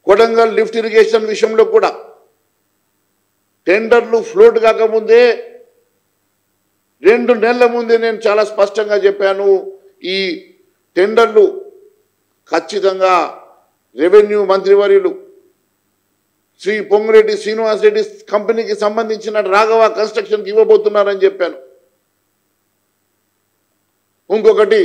Kodangal lift irrigation విషయంలో కూడా టెండర్లు ఫ్లోట్ కాకముందే 2 నెలల ముందే నేను చాలా స్పష్టంగా చెప్పాను, ఈ టెండర్లు ఖచ్చితంగా రెవెన్యూ మంత్రివర్యులు శ్రీ పొంగురెడ్డి శ్రీనివాసరెడ్డి కంపెనీకి సంబంధించిన రాఘవ కన్స్ట్రక్షన్కి ఇవ్వబోతున్నారని చెప్పాను. ఇంకొకటి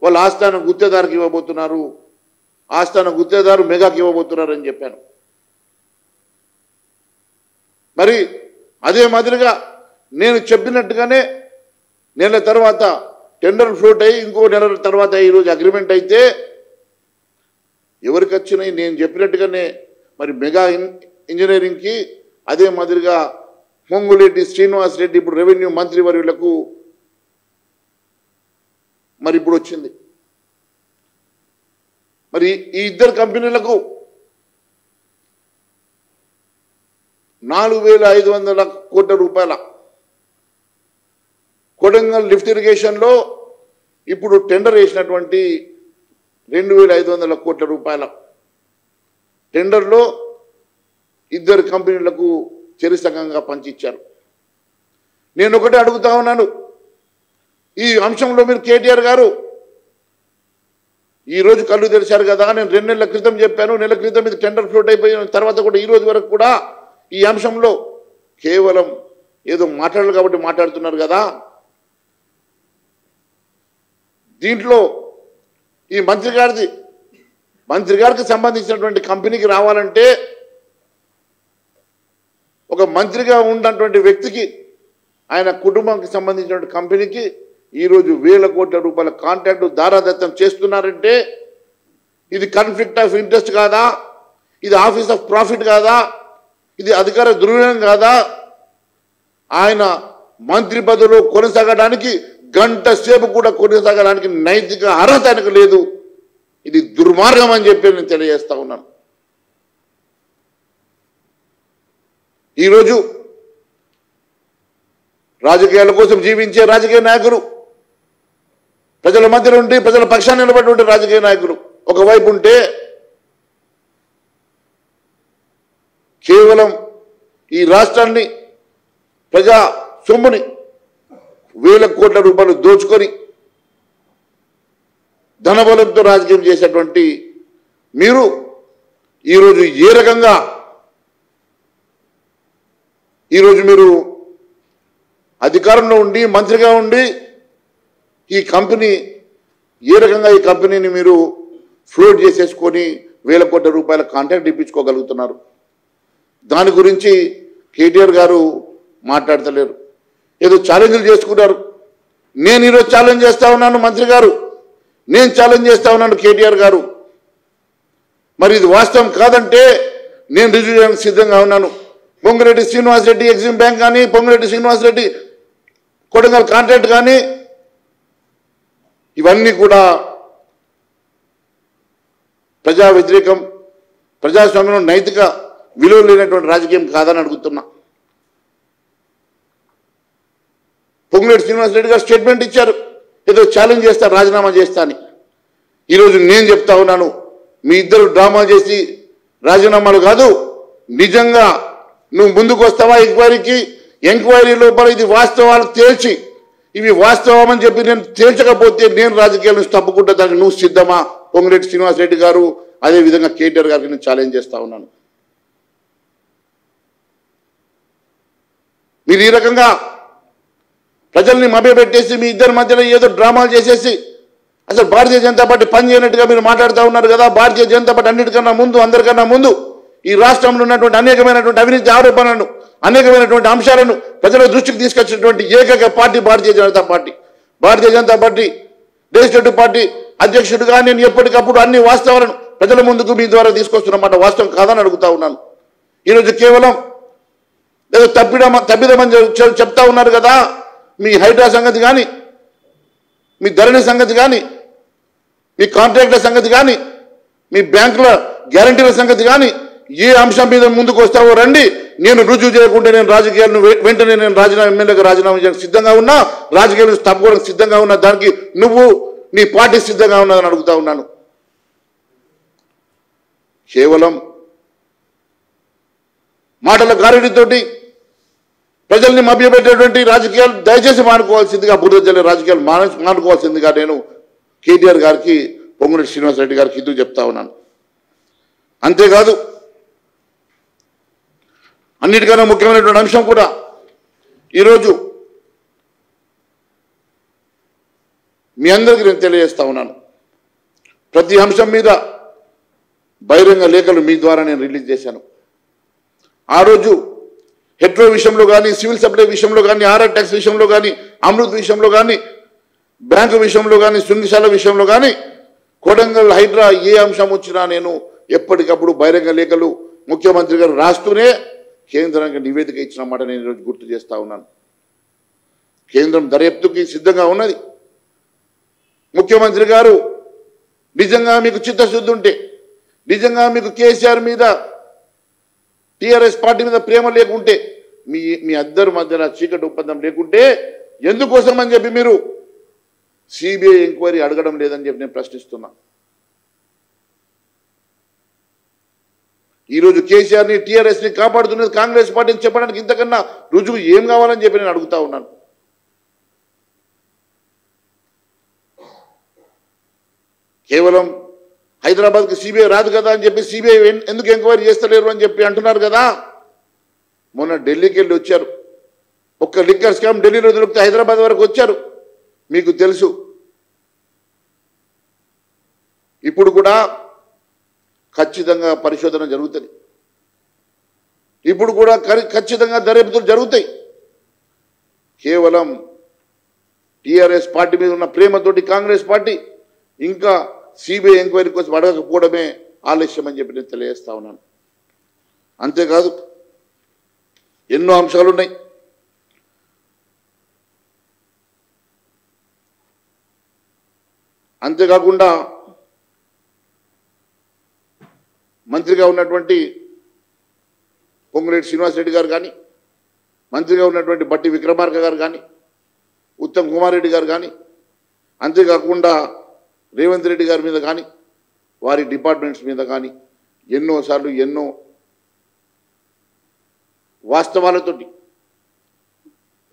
వాళ్ళ ఆస్థాన గుత్తేదారుకి ఇవ్వబోతున్నారు, ఆస్థాన గుత్తేదారు మెగాకి ఇవ్వబోతున్నారని చెప్పాను. మరి అదే మాదిరిగా నేను చెప్పినట్టుగానే నెల తర్వాత టెండర్ ఫ్లోట్ అయ్యి ఇంకో నెల తర్వాత ఈరోజు అగ్రిమెంట్ అయితే ఎవరికి వచ్చినాయి నేను చెప్పినట్టుగానే మరి మెగా ఇంజనీరింగ్కి, అదే మాదిరిగా పొంగులేటి శ్రీనివాసరెడ్డి ఇప్పుడు రెవెన్యూ మంత్రివర్యులకు మరి ఇప్పుడు వచ్చింది. మరి ఈ ఇద్దరు కంపెనీలకు 4,500 కోట్ల రూపాయల కొడంగల్ లిఫ్ట్ ఇరిగేషన్లో ఇప్పుడు టెండర్ వేసినటువంటి 2,500 కోట్ల రూపాయల టెండర్లో ఇద్దరు కంపెనీలకు చెరిసగంగా పంచిచ్చారు. నేను ఒకటే అడుగుతా ఉన్నాను, ఈ అంశంలో మీరు కేటీఆర్ గారు ఈరోజు కళ్ళు తెరిచారు కదా, నేను 2 నెలల క్రితం చెప్పాను, నెల క్రితం ఇది టెండర్ ఫ్లోట్ అయిపోయిన తర్వాత కూడా ఈ రోజు వరకు కూడా ఈ అంశంలో కేవలం ఏదో మాట్లాడాలి కాబట్టి మాట్లాడుతున్నారు కదా. దీంట్లో ఈ మంత్రి గారికి సంబంధించినటువంటి కంపెనీకి రావాలంటే ఒక మంత్రిగా ఉన్నటువంటి వ్యక్తికి, ఆయన కుటుంబానికి సంబంధించినటువంటి కంపెనీకి ఈరోజు 1,000 కోట్ల రూపాయల కాంట్రాక్టు దారాదత్తం చేస్తున్నారంటే ఇది కాన్ఫ్లిక్ట్ ఆఫ్ ఇంట్రెస్ట్ కాదా? ఇది ఆఫీస్ ఆఫ్ ప్రాఫిట్ కాదా? ఇది అధికార దుర్వినియోగం కాదా? ఆయన మంత్రి పదవిలో కొనసాగడానికి గంట సేపు కూడా కొనసాగడానికి నైతిక అర్హత ఆయనకు లేదు. ఇది దుర్మార్గం అని చెప్పి నేను తెలియజేస్తా ఉన్నాను. ఈరోజు రాజకీయాల కోసం జీవించే రాజకీయ నాయకులు, ప్రజల మధ్య నుండి ప్రజల పక్షాన్ని నిలబడి రాజకీయ నాయకులు ఒకవైపు ఉంటే, కేవలం ఈ రాష్ట్రాన్ని ప్రజా సొమ్ముని 1,000 కోట్ల రూపాయలు దోచుకొని ధనబలంతో రాజకీయం చేసేటువంటి మీరు ఈరోజు ఏ రకంగా ఈరోజు మీరు అధికారంలో ఉండి మంత్రిగా ఉండి ఈ కంపెనీ ఏ రకంగా ఈ కంపెనీని మీరు ఫ్లోట్ చేసేసుకొని 1,000 కోట్ల రూపాయల కాంట్రాక్ట్ ఇప్పించుకోగలుగుతున్నారు? దాని గురించి కేటీఆర్ గారు మాట్లాడతలేరు. ఏదో ఛాలెంజ్లు చేసుకున్నారు. నేను ఈరోజు ఛాలెంజ్ చేస్తా ఉన్నాను మంత్రి గారు, నేను ఛాలెంజ్ చేస్తా ఉన్నాను కేటీఆర్ గారు. మరి ఇది వాస్తవం కాదంటే నేను రుజువు చేయడానికి సిద్ధంగా ఉన్నాను. పొంగురెడ్డి శ్రీనివాసరెడ్డి ఎగ్జిమ్ బ్యాంక్ కానీ, పొంగురెడ్డి శ్రీనివాసరెడ్డి కొడంగల్ కాంట్రాక్ట్ కానీ, ఇవన్నీ కూడా ప్రజా వ్యతిరేకం, ప్రజాస్వామ్యంలో నైతిక విలువ లేనటువంటి రాజకీయం కాదని అడుగుతున్నా. పొంగులేటి శ్రీనివాసరెడ్డి గారు స్టేట్మెంట్ ఇచ్చారు, ఏదో ఛాలెంజ్ చేస్తా, రాజీనామా చేస్తా అని. ఈరోజు నేను చెప్తా ఉన్నాను, మీ ఇద్దరు డ్రామా చేసి రాజీనామాలు కాదు, నిజంగా నువ్వు ముందుకు వస్తావా ఎంక్వైరీకి? ఎంక్వైరీ లోపల ఇది వాస్తవాలు తేల్చి, ఇవి వాస్తవం అని చెప్పి నేను తేల్చకపోతే నేను రాజకీయాల నుంచి తప్పుకుంటా, దానికి నువ్వు సిద్ధమా? పొంగులేటి శ్రీనివాసరెడ్డి గారు, అదేవిధంగా కేటీఆర్ గారికి నేను ఛాలెంజ్ చేస్తా ఉన్నాను. మీరు ఈ రకంగా ప్రజల్ని మభ్యపెట్టేసి మీ ఇద్దరి మధ్యలో ఏదో డ్రామాలు చేసేసి అసలు భారతీయ జనతా పార్టీ పని చేయనట్టుగా మీరు మాట్లాడుతూ ఉన్నారు కదా. భారతీయ జనతా పార్టీ అన్నిటికన్నా ముందు, అందరికన్నా ముందు ఈ రాష్ట్రంలో ఉన్నటువంటి అనేకమైనటువంటి అవినీతి ఆరోపణలను, అనేకమైనటువంటి అంశాలను ప్రజల దృష్టికి తీసుకొచ్చినటువంటి ఏకైక party Bharatiya Janata party. Bharatiya Janata party legislative party అధ్యక్షుడిగా నేను ఎప్పటికప్పుడు అన్ని వాస్తవాలను ప్రజల ముందుకు మీ ద్వారా తీసుకొస్తున్నమాట వాస్తవం కాదని అడుగుతా ఉన్నాను. ఈరోజు కేవలం ఏదో తప్పిదమని చెప్తా ఉన్నారు కదా. మీ హైడ్రా సంగతి కానీ, మీ ధరణి సంగతి కానీ, మీ కాంట్రాక్టుల సంగతి కానీ, మీ బ్యాంకుల గ్యారంటీల సంగతి కానీ, ఏ అంశం మీద ముందుకు వస్తావో రండి. నేను రుజువు చేయకుంటే నేను రాజకీయాలను వెంటనే నేను ఎమ్మెల్యేగా రాజీనామా చేయడానికి సిద్ధంగా ఉన్నా, రాజకీయాలను తప్పుకోవడానికి సిద్ధంగా ఉన్నా. దానికి నువ్వు నీ పార్టీ సిద్ధంగా ఉన్నదని అడుగుతా ఉన్నాను. కేవలం మాటల గారడితోటి ప్రజల్ని మభ్యపెట్టేటువంటి రాజకీయాలు దయచేసి మానుకోవాల్సిందిగా, బురద జల్లే రాజకీయాలు మానుకోవాల్సిందిగా నేను కేటీఆర్ గారికి, పొంగులేటి శ్రీనివాసరెడ్డి గారికి హితవు చెప్తా ఉన్నాను. అంతేకాదు, అన్నిటికన్నా ముఖ్యమైనటువంటి అంశం కూడా ఈరోజు మీ అందరికీ నేను తెలియజేస్తా ఉన్నాను. ప్రతి అంశం మీద బహిరంగ లేఖలు మీ ద్వారా నేను రిలీజ్ చేశాను. ఆ రోజు హెట్రో విషయంలో కానీ, సివిల్ సప్లై విషయంలో కానీ, ఆర్ఆర్ ట్యాక్స్ విషయంలో కానీ, అమృత్ విషయంలో కానీ, బ్యాంకు విషయంలో కానీ, సుంగిశాల విషయంలో కానీ, కొడంగల్ హైడ్రా ఏ అంశం వచ్చినా నేను ఎప్పటికప్పుడు బహిరంగ లేఖలు ముఖ్యమంత్రి గారు రాస్తూనే కేంద్రానికి నివేదిక ఇచ్చిన మాట నేను ఈరోజు గుర్తు చేస్తా ఉన్నాను. కేంద్రం దర్యాప్తుకి సిద్ధంగా ఉన్నది. ముఖ్యమంత్రి గారు నిజంగా మీకు చిత్తశుద్ధి ఉంటే, నిజంగా మీకు కేసీఆర్ మీద, టీఆర్ఎస్ పార్టీ మీద ప్రేమ లేకుంటే, మీ అందరి మధ్యన చీకటి ఒప్పందం లేకుంటే ఎందుకోసం అని చెప్పి మీరు సిబిఐ ఎంక్వైరీ అడగడం లేదని చెప్పి నేను ప్రశ్నిస్తున్నా. ఈరోజు కేసీఆర్ని, టీఆర్ఎస్ని కాపాడుతున్నది కాంగ్రెస్ పార్టీని చెప్పడానికి ఇంతకన్నా రుజువు ఏం కావాలని చెప్పి నేను అడుగుతా ఉన్నాను. కేవలం హైదరాబాద్కి సిబిఐ రాదు కదా అని చెప్పి సిబిఐ ఎందుకు ఎంక్వైరీ చేస్తలేరు అని చెప్పి అంటున్నారు కదా. మొన్న ఢిల్లీకి వెళ్ళి వచ్చారు. ఒక్క లిక్కర్ స్కామ్ ఢిల్లీలో దొరికితే హైదరాబాద్ వరకు వచ్చారు, మీకు తెలుసు. ఇప్పుడు కూడా ఖచ్చితంగా పరిశోధన జరుగుతుంది. ఇప్పుడు కూడా ఖచ్చితంగా దర్యాప్తులు జరుగుతాయి. కేవలం టీఆర్ఎస్ పార్టీ మీద ఉన్న ప్రేమతోటి కాంగ్రెస్ పార్టీ ఇంకా సిబిఐ ఎంక్వైరీ కోసం అడగకపోవడమే ఆలస్యం అని చెప్పి నేను తెలియజేస్తా ఉన్నాను. అంతేకాదు, ఎన్నో అంశాలు ఉన్నాయి. అంతేకాకుండా మంత్రిగా ఉన్నటువంటి పొంగులేటి శ్రీనివాసరెడ్డి గారు కానీ, మంత్రిగా ఉన్నటువంటి బట్టి విక్రమార్క గారు కానీ, ఉత్తమ్ కుమార్ రెడ్డి గారు కానీ, అంతేకాకుండా రేవంత్ రెడ్డి గారి మీద కానీ, వారి డిపార్ట్మెంట్స్ మీద కానీ ఎన్నోసార్లు ఎన్నో వాస్తవాలతోటి,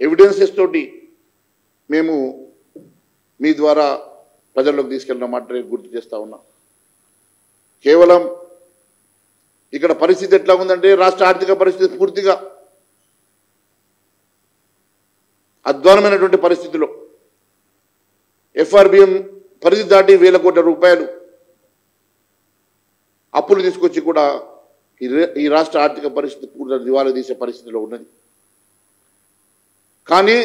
ఎవిడెన్సెస్ తోటి మేము మీ ద్వారా ప్రజల్లోకి తీసుకెళ్ళిన మాట గుర్తు చేస్తూ ఉన్నాం. కేవలం ఇక్కడ పరిస్థితి ఎట్లా ఉందంటే, రాష్ట్ర ఆర్థిక పరిస్థితి పూర్తిగా అధ్వానమైనటువంటి పరిస్థితిలో ఎఫ్ఆర్బిఎం పరిధి దాటి 1000 కోట్ల రూపాయలు అప్పులు తీసుకొచ్చి కూడా ఈ రాష్ట్ర ఆర్థిక పరిస్థితి పూర్తిగా దివాలా తీసే పరిస్థితిలో ఉన్నది. కానీ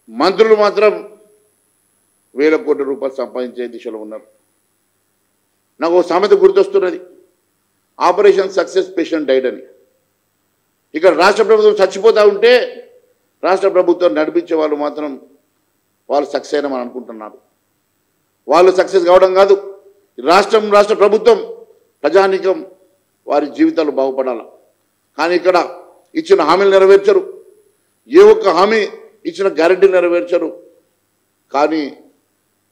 మంత్రులు మాత్రం 1000 కోట్ల రూపాయలు సంపాదించే దిశలో ఉన్నారు. నాకు ఒక సామెత గుర్తొస్తున్నది, ఆపరేషన్ సక్సెస్ పేషెంట్ డైడ్ అని. ఇక్కడ రాష్ట్ర ప్రభుత్వం చచ్చిపోతూ ఉంటే రాష్ట్ర ప్రభుత్వం నడిపించే వాళ్ళు మాత్రం వాళ్ళు సక్సెస్ అయినామని అనుకుంటున్నారు. వాళ్ళు సక్సెస్ కావడం కాదు, రాష్ట్ర ప్రభుత్వం, ప్రజానీకం వారి జీవితాలు బాగుపడాలి. కానీ ఇక్కడ ఇచ్చిన హామీలు నెరవేర్చరు, ఏ ఒక్క హామీ ఇచ్చిన గ్యారెంటీ నెరవేర్చరు. కానీ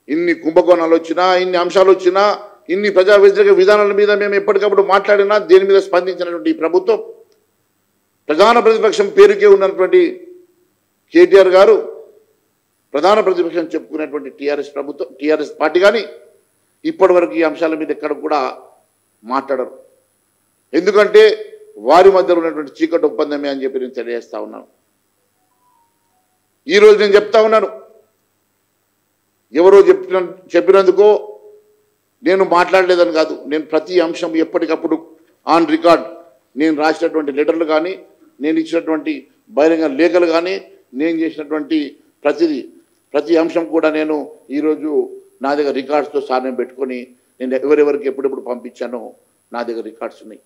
ఇన్ని కుంభకోణాలు వచ్చినా, ఇన్ని అంశాలు వచ్చినా, ఇన్ని ప్రజా వ్యతిరేక విధానాల మీద మేము ఎప్పటికప్పుడు మాట్లాడినా దేని మీద స్పందించినటువంటి ఈ ప్రభుత్వం, ప్రధాన ప్రతిపక్షం పేరుకే ఉన్నటువంటి కేటీఆర్ గారు ప్రధాన ప్రతిపక్షం చెప్పుకునేటువంటి టీఆర్ఎస్ పార్టీ కానీ ఇప్పటి వరకు ఈ అంశాల మీద ఎక్కడ కూడా మాట్లాడరు. ఎందుకంటే వారి మధ్యలో ఉన్నటువంటి చీకటి ఒప్పందమే అని చెప్పి నేను తెలియజేస్తా ఉన్నాను. ఈరోజు నేను చెప్తా ఉన్నాను, ఎవరో చెప్పినందుకో నేను మాట్లాడలేదని కాదు. నేను ప్రతి అంశం ఎప్పటికప్పుడు ఆన్ రికార్డ్ నేను రాసినటువంటి లెటర్లు కానీ, నేను ఇచ్చినటువంటి బహిరంగ లేఖలు కానీ, నేను చేసినటువంటి ప్రతి అంశం కూడా నేను ఈరోజు నా దగ్గర రికార్డ్స్తో సాధన పెట్టుకొని నేను ఎవరెవరికి ఎప్పుడెప్పుడు పంపించానో నా దగ్గర రికార్డ్స్ ఉన్నాయి.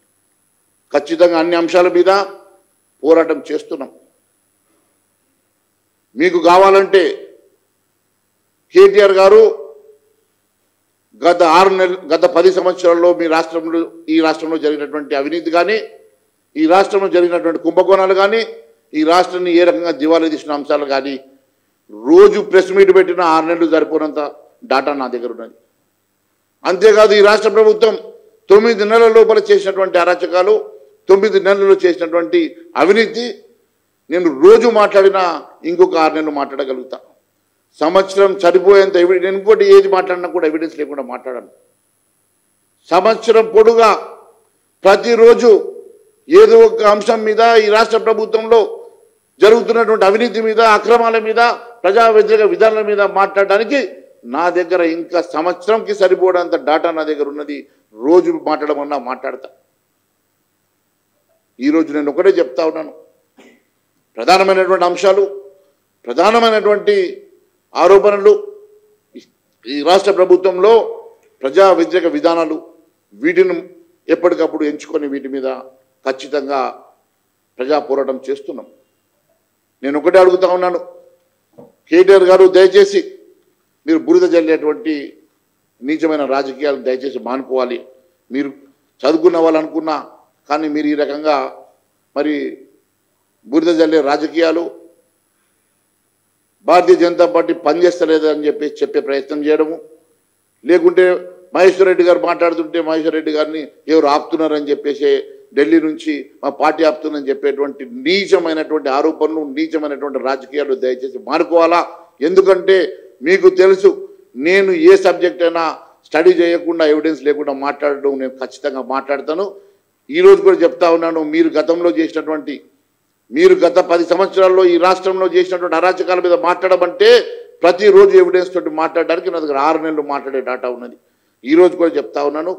ఖచ్చితంగా అన్ని అంశాల మీద పోరాటం చేస్తున్నాం. మీకు కావాలంటే కేటీఆర్ గారు గత 10 సంవత్సరాల్లో ఈ రాష్ట్రంలో జరిగినటువంటి అవినీతి కానీ, ఈ రాష్ట్రంలో జరిగినటువంటి కుంభకోణాలు కానీ, ఈ రాష్ట్రాన్ని ఏ రకంగా దివాలా తీసిన అంశాలు కానీ రోజు ప్రెస్ మీట్ పెట్టిన 6 నెలలు సరిపోనంత డాటా నా దగ్గర ఉన్నది. అంతేకాదు, ఈ రాష్ట్ర ప్రభుత్వం 9 నెలల లోపల చేసినటువంటి అరాచకాలు, 9 నెలల్లో చేసినటువంటి అవినీతి నేను రోజు మాట్లాడినా ఇంకొక 6 నెలలు మాట్లాడగలుగుతా. సంవత్సరం సరిపోయేంత నేను ఇంకోటి ఏది మాట్లాడినా కూడా ఎవిడెన్స్ లేకుండా మాట్లాడను. సంవత్సరం పొడుగా ప్రతిరోజు ఏదో ఒక అంశం మీద ఈ రాష్ట్ర ప్రభుత్వంలో జరుగుతున్నటువంటి అవినీతి మీద, అక్రమాల మీద, ప్రజా వ్యతిరేక విధానాల మీద మాట్లాడడానికి నా దగ్గర ఇంకా సంవత్సరంకి సరిపోయేంత డాటా నా దగ్గర ఉన్నది. రోజు మాట్లాడమన్నా మాట్లాడతా. ఈరోజు నేను ఒకటే చెప్తా ఉన్నాను, ప్రధానమైనటువంటి అంశాలు, ప్రధానమైనటువంటి ఆరోపణలు ఈ రాష్ట్ర ప్రభుత్వంలో ప్రజా వ్యతిరేక విధానాలు, వీటిని ఎప్పటికప్పుడు ఎంచుకొని వీటి మీద ఖచ్చితంగా ప్రజా పోరాటం చేస్తున్నాం. నేను ఒకటే అడుగుతా ఉన్నాను, కేటీఆర్ గారు దయచేసి మీరు బురద జల్లేటువంటి నీచమైన రాజకీయాలు దయచేసి మానుకోవాలి. మీరు చదువుకున్న వాళ్ళు అనుకున్నా కానీ మీరు ఈ రకంగా మరి బురద జల్లే రాజకీయాలు, భారతీయ జనతా పార్టీ పనిచేస్తలేదని చెప్పే ప్రయత్నం చేయడము, లేకుంటే మహేశ్వర్ రెడ్డి గారు మాట్లాడుతుంటే మహేశ్వర్ రెడ్డి గారిని ఎవరు ఆపుతున్నారని చెప్పేసి ఢిల్లీ నుంచి మా పార్టీ ఆపుతుందని చెప్పేటువంటి నీచమైనటువంటి ఆరోపణలు, నీచమైనటువంటి రాజకీయాలు దయచేసి మానుకోవాలా. ఎందుకంటే మీకు తెలుసు, నేను ఏ సబ్జెక్ట్ అయినా స్టడీ చేయకుండా ఎవిడెన్స్ లేకుండా మాట్లాడడం నేను ఖచ్చితంగా మాట్లాడతాను. ఈరోజు కూడా చెప్తా ఉన్నాను, మీరు గతంలో చేసినటువంటి, మీరు గత 10 సంవత్సరాల్లో ఈ రాష్ట్రంలో చేసినటువంటి అరాచకాల మీద మాట్లాడమంటే ప్రతిరోజు ఎవిడెన్స్ తోటి మాట్లాడడానికి నా దగ్గర 6 నెలలు మాట్లాడే డాటా ఉన్నది. ఈరోజు కూడా చెప్తా ఉన్నాను,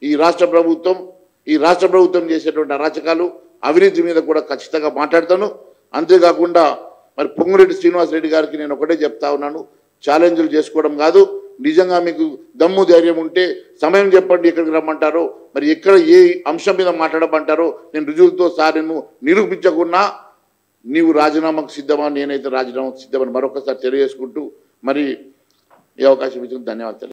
ఈ రాష్ట్ర ప్రభుత్వం చేసేటువంటి అరాచకాలు, అవినీతి మీద కూడా ఖచ్చితంగా మాట్లాడతాను. అంతేకాకుండా మరి పొంగురెడ్డి శ్రీనివాసరెడ్డి గారికి నేను ఒకటే చెప్తా ఉన్నాను, ఛాలెంజ్లు చేసుకోవడం కాదు, నిజంగా మీకు దమ్ము ధైర్యం ఉంటే సమయం చెప్పండి, ఎక్కడికి రమ్మంటారో, మరి ఎక్కడ ఏ అంశం మీద మాట్లాడమంటారో నేను రుజువులతో నేను నిరూపించకున్నా నీవు రాజీనామాకు సిద్ధమా, నేనైతే రాజీనామాకు సిద్ధమని మరొకసారి తెలియజేసుకుంటూ మరి ఈ అవకాశం ఇచ్చిన ధన్యవాదాలు.